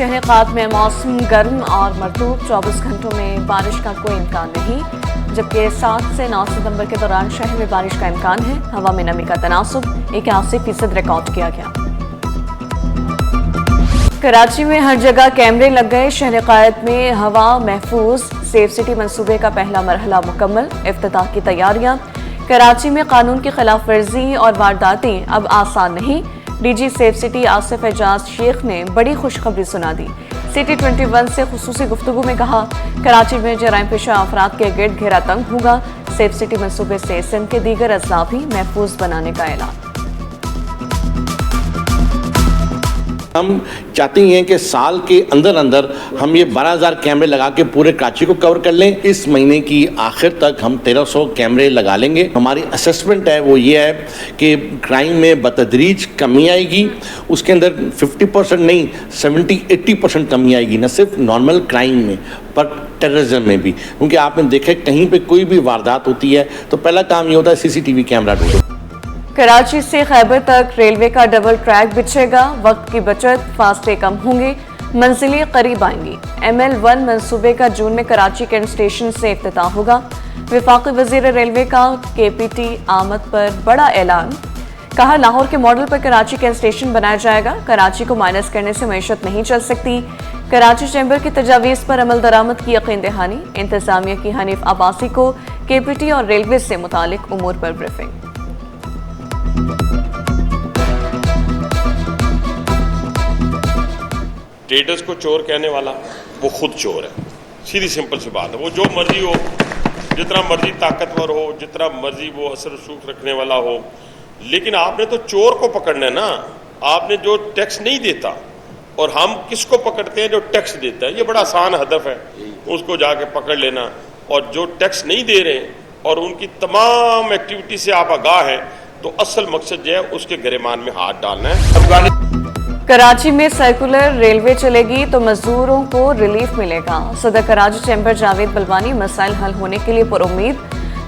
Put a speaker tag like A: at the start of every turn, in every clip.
A: शहर क़ात में मौसम गर्म और मरतूब, 24 घंटों में बारिश का कोई इम्कान नहीं, जबकि 7 से 9 सितंबर के दौरान शहर में बारिश का इम्कान है। हवा में नमी का तनासुब 81% रिकॉर्ड किया गया। कराची में हर जगह कैमरे लग गए, शहर क़ात में हवा महफूज, सेफ सिटी मंसूबे का पहला मरहला मुकम्मल, इफ्तिताह की तैयारियां। कराची में कानून की खिलाफ वर्जी और वारदातें अब आसान नहीं, DG Safe City Asif Ejaz Sheikh ने बड़ी खुशखबरी सुना दी। सिटी 21 से खुसूसी गुफ्तगू में कहा, कराची में जराइम पेशा अफराद के गिर्द घेरा तंग होगा, सेफ सिटी मंसूबे से सिंध के दीगर अजला भी महफूज बनाने का ऐलान।
B: हम चाहते हैं कि साल के अंदर अंदर हम ये 12,000 कैमरे लगा के पूरे कराची को कवर कर लें। इस महीने की आखिर तक हम 1300 कैमरे लगा लेंगे। हमारी असेसमेंट है वो ये है कि क्राइम में बतदरीज कमी आएगी, उसके अंदर 50% नहीं 70-80% कमी आएगी, न सिर्फ नॉर्मल क्राइम में पर टेररिज्म में भी। क्योंकि आपने देखा कहीं पे कोई भी वारदात होती है तो पहला काम ये होता है CCTV कैमरा ढूंढो।
A: कराची से खैबर तक रेलवे का डबल ट्रैक बिछेगा, वक्त की बचत, फासले कम होंगे, मंजिलें करीब आएंगी। ML1 मंसूबे का जून में कराची कैंट स्टेशन से इफ्तिताह होगा। वफाकी वजीर रेलवे का KPT आमद पर बड़ा ऐलान, कहा लाहौर के मॉडल पर कराची कैंट स्टेशन बनाया जाएगा, कराची को माइनस करने से मईशत नहीं चल सकती। कराची चैम्बर की तजावीज़ पर अमल दरामद की यकीन दहानी, इंतजामिया की हनीफ अब्बासी को KPT और रेलवे से मुतालिक उमूर पर ब्रीफिंग।
C: ट्रेडर्स को चोर कहने वाला वो खुद चोर है, सीधी सिंपल सी बात है। वो जो मर्जी हो, जितना मर्जी ताकतवर हो, जितना मर्जी वो असर रसूख रखने वाला हो, लेकिन आपने तो चोर को पकड़ना है ना। आपने जो टैक्स नहीं देता, और हम किसको पकड़ते हैं? जो टैक्स देता है। ये बड़ा आसान हदफ है, उसको जाके पकड़ लेना। और जो टैक्स नहीं दे रहे और उनकी तमाम एक्टिविटी से आप आगाह हैं, तो असल मकसद जो है उसके गिरेमान में हाथ डालना है।
A: कराची में सर्कुलर रेलवे चलेगी तो मजदूरों को रिलीफ मिलेगा, सदर कराची चैम्बर जावेद बलवानी मसाइल हल होने के लिए पुरुम्मीद,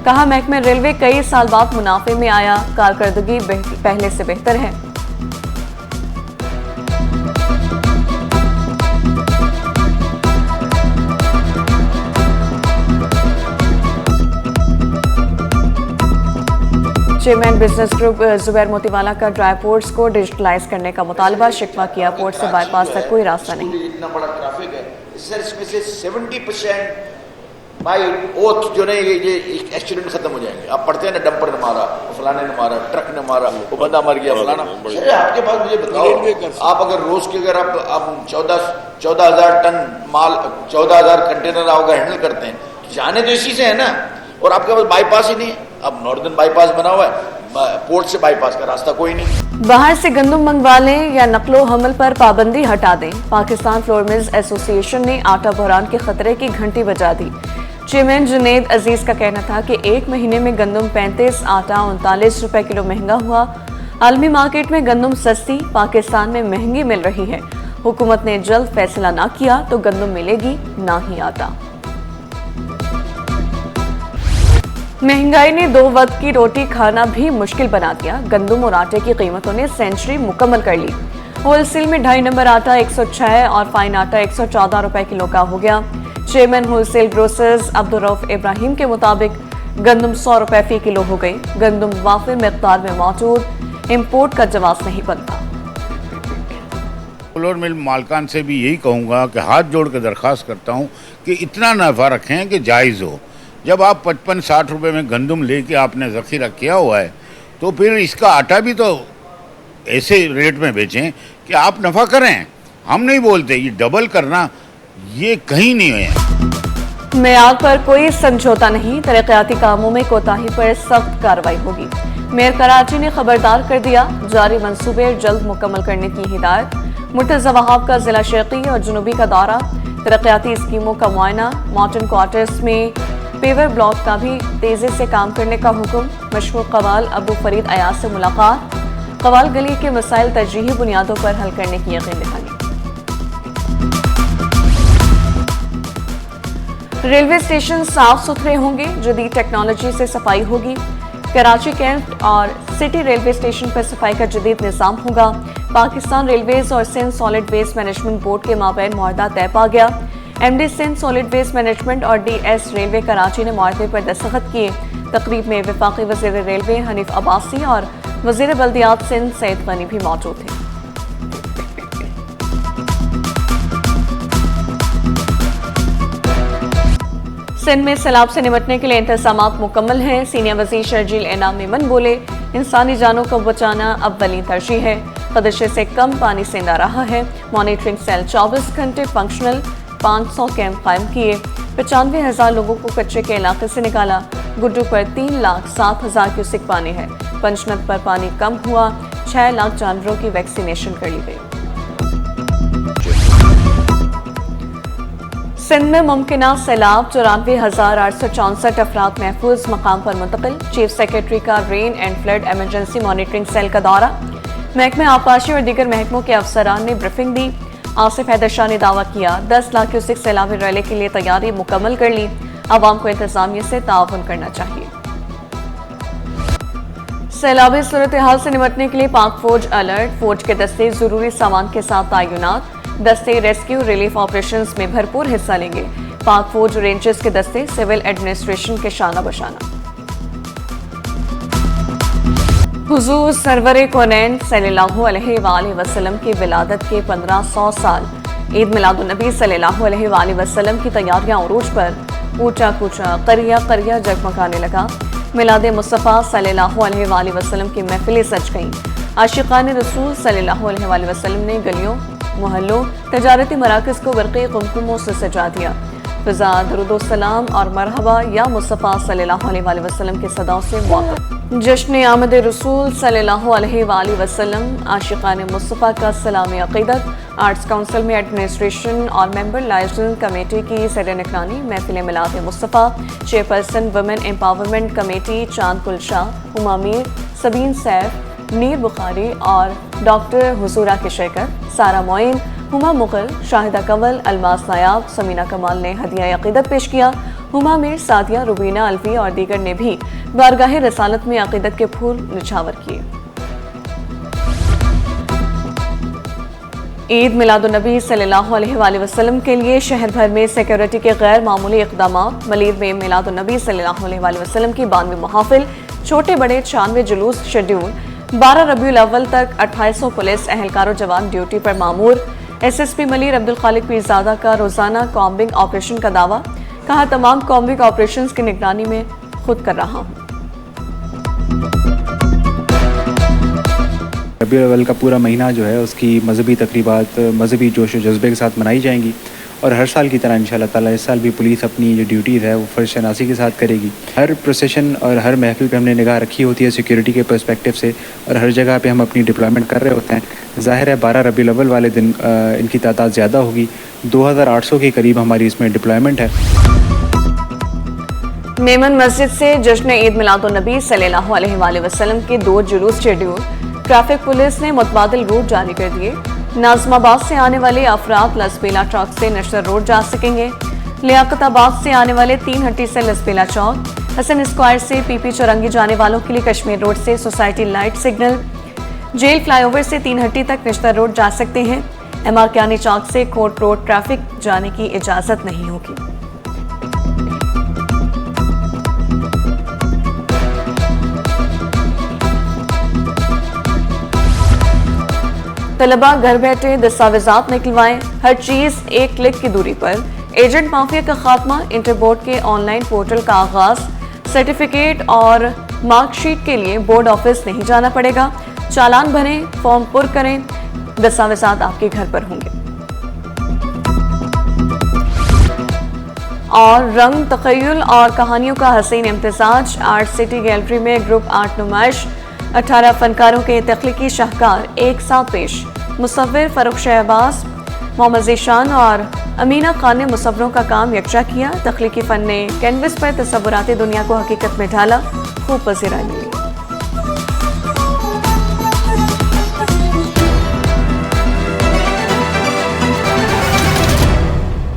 A: कहा महकमे रेलवे कई साल बाद मुनाफे में आया, कारकर्दगी पहले से बेहतर है। Chairman business group Zubair Motiwala का ड्राई पोर्ट्स को डिजिटलाइज करने का मुतालबा, शिकवा किया पोर्ट से बाईपास तक कोई रास्ता नहीं।
D: इतना बड़ा ट्रैफिक है, सर इसमें से 70% बाई ओथ जो नहीं ये एक्सीडेंट खत्म हो जाएंगे। आप पढ़ते हैं ना, डंपर ने मारा, फलाने ने मारा, ट्रक ने मारा, वो बंदा मर गया, फलाना। सर आपके पास मुझे बताओ, आप अगर रोज के अगर आप 14,000 टन माल, 14,000 कंटेनर आओगे हैंडल करते हैं, जाने तो इसी से है ना। और आपके पास बाईपास ही नहीं है। अब नॉर्दर्न बाईपास बना हुआ है, पोर्ट से बाईपास का रास्ता कोई नहीं।
A: बाहर से गंदम मंगवा लें या नकलो हमल पर पाबंदी हटा दें, पाकिस्तान फ्लोर मिल्स एसोसिएशन ने आटा बहरान के खतरे की घंटी बजा दी। चेयरमैन जुनेद अजीज का कहना था कि एक महीने में गंदम 35, आटा 39 रुपए किलो महंगा हुआ। आलमी मार्केट में गंदम सस्ती, पाकिस्तान में महंगी मिल रही है। हुकूमत ने जल्द फैसला ना किया तो गंदम मिलेगी ना ही आटा। महंगाई ने 2 वक्त की रोटी खाना भी मुश्किल बना दिया, गंदम और आटे की कीमतों ने सेंचुरी मुकम्मल कर ली। होलसेल में 2.5 नंबर आटा 106 और फाइन आटा 114 रुपए किलो का हो गया। Chairman wholesale grocers Abdur Rauf Ibrahim के मुताबिक गंदम 100 रुपए फी किलो हो गई। गंदम वाफिर मिकदार में मौजूद, इम्पोर्ट का जवाब नहीं बनता।
E: फ्लोर मिल मालकान से भी यही कहूँगा कि हाथ जोड़ कर दरख्वास्त करता हूँ कि इतना नफ़ा रखें कि जायज़ हो। जब आप 55-60 रुपये में गंदम लेके आपने ज़ख़ीरा किया हुआ है, तो फिर इसका आटा भी तो ऐसे रेट में बेचें कि आप नफ़ा करें। हम नहीं बोलते, ये डबल करना ये कहीं नहीं है।
A: मेयार पर कोई समझौता नहीं, तरक्याती कामों में कोताही पर सख्त कार्रवाई होगी। मेयर कराची ने खबरदार कर दिया, जारी मंसूबे जल्द मुकम्मल करने की हिदायत। मुर्तज़ा वहाब का जिला शर्क़ी और जुनूबी का दौरा, तरक्याती स्कीमों का मुआयना, मॉडर्न क्वार्टर्स में पेवर ब्लॉक का भी तेजी से काम करने का हुक्म। मशहूर कवाल अबू फरीद अयाज से मुलाकात, कवाल गली के मसाइल तरजीही बुनियादों पर हल करने की यकीन दहानी। रेलवे स्टेशन साफ सुथरे होंगे, जदीद टेक्नोलॉजी से सफाई होगी। कराची कैंट और सिटी रेलवे स्टेशन पर सफाई का जदीद निज़ाम होगा। पाकिस्तान रेलवेज और Sindh solid waste management board के माबैन मुआहदा तय पा गया। MD Sindh solid waste management और डीएस रेलवे कराची ने मुआहदे पर दस्तखत किए। तकरीब में वफाकी वज़ीर रेलवे हनीफ अब्बासी और वज़ीर बल्दियात सिंध सईद गनी भी मौजूद थे। सिंध में सैलाब से निपटने के लिए इंतजामात मुकम्मल हैं। सीनियर वज़ीर शर्जील इनाम मेमन बोले, इंसानी जानों को बचाना अव्वली तरजीह है। खदशे से कम पानी सेंध आ रहा है। मॉनिटरिंग सेल 24 घंटे फंक्शनल, 500 कैंप कायम किए। 95,000 लोगों को कच्चे के इलाके से निकाला। गुड्डू पर 3,07,000 क्यूसिक पानी है। पंचनद पर पानी कम हुआ। 6 लाख जानवरों की वैक्सीनेशन कर ली गई। सिंध में मुमकिना सैलाब, 94,864 अफराद महफूज मकाम पर मुंतकिल। चीफ सेक्रेटरी का rain and flood emergency monitoring cell का दौरा। महकमे आबपाशी और दीगर महकमों के अफसरान ने ब्रीफिंग दी। आसिफ हैदर शाह ने दावा किया, 10 लाख क्यूसिक सैलाबी रैली के लिए तैयारी मुकम्मल कर ली। आवाम को इंतजामिया से ताउन करना चाहिए। सैलाबी सूरत हाल से निपटने के लिए पाक फौज अलर्ट। फौज के दस्ते जरूरी सामान के साथ तैनात। दस्ते रेस्क्यू रिलीफ ऑपरेशंस में भरपूर हिस्सा लेंगे। पाक फौज रेंजर्स के दस्ते सिविल एडमिनिस्ट्रेशन के शाना बशाना। हुजूर सरवर कौनैन सल्लल्लाहु अलैहि वसल्लम की विलादत के 1500 साल ईद मिलादुन्नबी सल्लल्लाहु अलैहि वसल्लम की तैयारियां उरूज पर। ऊंचा कूचा करिया करिया जगमगाने लगा। मिलाद मुस्तफ़ा सल्लल्लाहु अलैहि वसल्लम की महफिलें सज गईं। आशिकान रसूल सल्लल्लाहु अलैहि वसल्लम ने गलियों, मोहल्लों, तजारती मराकज़ को बरक़े कुमकुमों से सजा दिया। फ़िज़ा दरूद सलाम और मरहबा या मुस्तफ़ा सल्लल्लाहु अलैहि वसल्लम के सदाओं से मौक़िफ़। जश्न आमद रसूल सल्लल्लाहु अलैहि वसल्लम, आशिकान मुस्तफ़ा का सलामी अक़ीदत। आर्ट्स काउंसिल में एडमिनिस्ट्रेशन और मेंबर लाइसेंस कमेटी की सदर निगरानी। महफिल मिलाद Mustafa. Chairperson women empowerment committee Chand Gulshah, Huma Mir, Sabeen Saif, नीर बुखारी और डॉक्टर हुजूरा की शिरकत। सारा मोइन, हुमा मुग़ल, शाहिदा कंवल, अलमास नायाब, समीना कमाल ने हदिया अक़ीदत पेश किया। हुमा मीर, सादिया, रुबीना अल्वी और दीगर ने भी बारगाह रसालत में अक़ीदत के फूल निछावर किए। ईद मिलादुन्नबी सल्लल्लाहु अलैहि वसल्लम के लिए शहर भर में सिक्योरिटी के गैर मामूली इक़दामात। मलीर में मिलादुन्नबी सल्लल्लाहु अलैहि वसल्लम की 92 महाफिल, छोटे बड़े 96 जुलूस शेड्यूल। 12 रबीउल अव्वल तक 2800 पुलिस एहलकारों जवान ड्यूटी पर मामूर। एसएसपी मलीर अब्दुल खालिक पीरज़ादा का रोजाना कॉम्बिंग ऑपरेशन का दावा। कहा, तमाम कॉम्बिंग ऑपरेशंस की निगरानी में खुद कर रहा हूँ।
F: रबीउल अव्वल का पूरा महीना जो है उसकी मजहबी तकरीबात मजहबी जोश व जज्बे के साथ मनाई जाएंगी और हर साल की तरह इंशाअल्लाह ताला इस साल भी पुलिस अपनी जो ड्यूटीज़ है वो फ़र्ज़ शनासी के साथ करेगी। हर प्रोसेशन और हर महफिल पे हमने निगाह रखी होती है सिक्योरिटी के पर्सपेक्टिव से और हर जगह पे हम अपनी डिप्लॉयमेंट कर रहे होते हैं। ज़ाहिर है 12 रबीउल अव्वल वाले दिन इनकी तादाद ज़्यादा होगी। 2800 के करीब हमारी इसमें डिप्लॉयमेंट है।
A: मेमन मस्जिद से जश्न ईद मिलादुन्नबी सल्लल्लाहु अलैहि वसल्लम के 2 जुलूस शेड्यूल। ट्रैफिक पुलिस ने मुतबादिल रूट जारी कर दिए। नाज़माबाद से आने वाले अफराद लसबेला चौक से नशर रोड जा सकेंगे। लियाकताबाद से आने वाले 3 हट्टी से लसबेला चौक। हसन स्क्वायर से पीपी चौरंगी जाने वालों के लिए कश्मीर रोड से society light signal. Jail flyover से 3 हट्टी तक नश्तर रोड जा सकते हैं। एमआर क्यानी चौक से कोर्ट रोड ट्रैफिक जाने की इजाज़त नहीं होगी। तलबा घर बैठे दस्तावेजात निकलवाएं। हर चीज एक क्लिक की दूरी पर। एजेंट माफिया का खात्मा। इंटर बोर्ड के ऑनलाइन पोर्टल का आगाज। सर्टिफिकेट और मार्कशीट के लिए बोर्ड ऑफिस नहीं जाना पड़ेगा। चालान भरें, फॉर्म पुर करें, दस्तावेजात आपके घर पर होंगे। और रंग, तख़य्युल और कहानियों का हसीन इम्तिजाज। आर्ट सिटी गैलरी में ग्रुप आर्ट नुमाइश। 18 फनकारों के तख्लीकी शाहकार एक साथ पेश। मुसव्विर फरुख शहबाज, मोहम्मद ज़ीशान और अमीना खान ने मुसव्वरों का काम यकजा किया। तख्लीकी फ़न ने कैनवस पर तसव्वुराती दुनिया को हकीकत में ढाला। खूब पसीराई मिली।